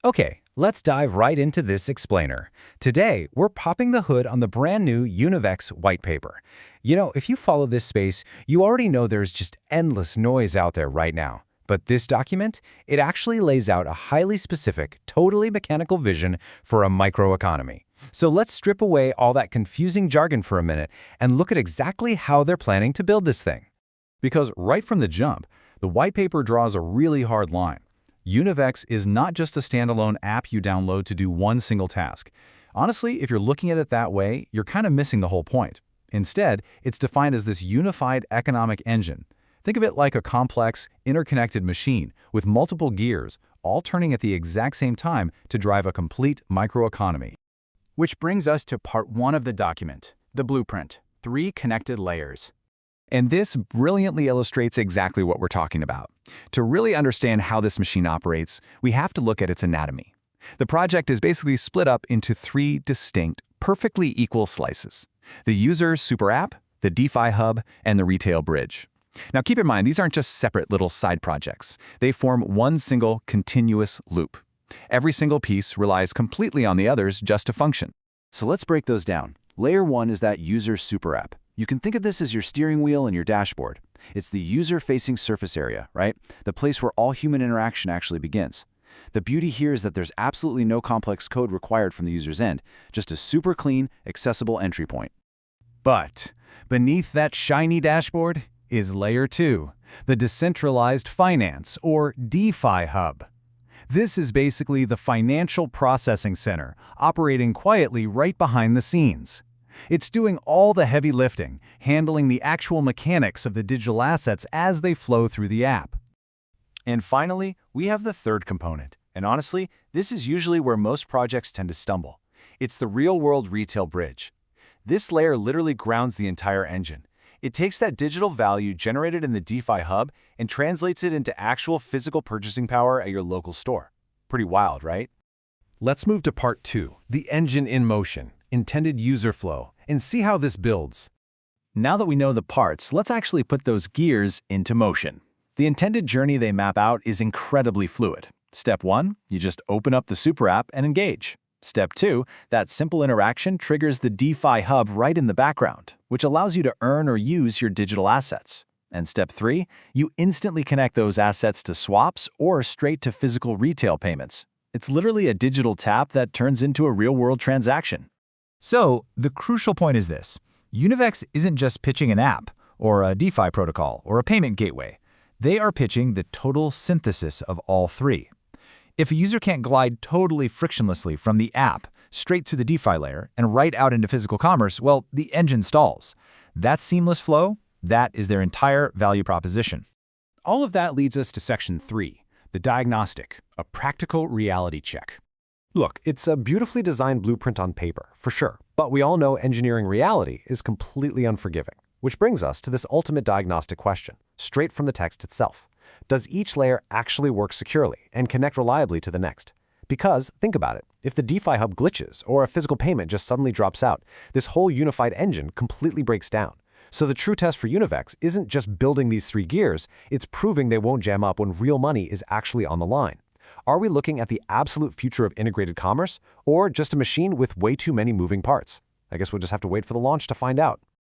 Okay, let's dive right into this explainer. Today, we're popping the hood on the brand new Univex whitepaper. If you follow this space, you already know there's just endless noise out there right now. But this document, it actually lays out a highly specific, totally mechanical vision for a microeconomy. So let's strip away all that confusing jargon for a minute and look at exactly how they're planning to build this thing. Because right from the jump, the white paper draws a really hard line. Univex is not just a standalone app you download to do one single task. Honestly, if you're looking at it that way, you're kind of missing the whole point. Instead, it's defined as this unified economic engine. Think of it like a complex, interconnected machine with multiple gears, all turning at the exact same time to drive a complete microeconomy. Which brings us to part 1 of the document, the blueprint, 3 connected layers. And this brilliantly illustrates exactly what we're talking about. To really understand how this machine operates, we have to look at its anatomy. The project is basically split up into 3 distinct, perfectly equal slices: the user super app, the DeFi hub, and the retail bridge. Now keep in mind, these aren't just separate little side projects. They form one single, continuous loop. Every single piece relies completely on the others just to function. So let's break those down. Layer 1 is that user super app. You can think of this as your steering wheel and your dashboard. It's the user-facing surface area, right? The place where all human interaction actually begins. The beauty here is that there's absolutely no complex code required from the user's end, just a super clean, accessible entry point. But beneath that shiny dashboard is Layer 2, the decentralized finance, or DeFi hub. This is basically the financial processing center, operating quietly right behind the scenes. It's doing all the heavy lifting, handling the actual mechanics of the digital assets as they flow through the app. And finally, we have the third component. And honestly, this is usually where most projects tend to stumble. It's the real-world retail bridge. This layer literally grounds the entire engine. It takes that digital value generated in the DeFi hub and translates it into actual physical purchasing power at your local store. Pretty wild, right? Let's move to part 2, the engine in motion, intended user flow, and see how this builds. Now that we know the parts, let's actually put those gears into motion. The intended journey they map out is incredibly fluid. Step 1, you just open up the super app and engage. Step 2, that simple interaction triggers the DeFi hub right in the background, which allows you to earn or use your digital assets. And Step 3, you instantly connect those assets to swaps or straight to physical retail payments. It's literally a digital tap that turns into a real-world transaction. So, the crucial point is this. Univex isn't just pitching an app, or a DeFi protocol, or a payment gateway. They are pitching the total synthesis of all 3. If a user can't glide totally frictionlessly from the app straight through the DeFi layer and right out into physical commerce, well, the engine stalls. That seamless flow, that is their entire value proposition. All of that leads us to Section 3, the diagnostic, a practical reality check. Look, it's a beautifully designed blueprint on paper, for sure, but we all know engineering reality is completely unforgiving. Which brings us to this ultimate diagnostic question, straight from the text itself. Does each layer actually work securely and connect reliably to the next? Because, think about it, if the DeFi hub glitches or a physical payment just suddenly drops out, this whole unified engine completely breaks down. So the true test for Univex isn't just building these 3 gears, it's proving they won't jam up when real money is actually on the line. Are we looking at the absolute future of integrated commerce, or just a machine with way too many moving parts? I guess we'll just have to wait for the launch to find out.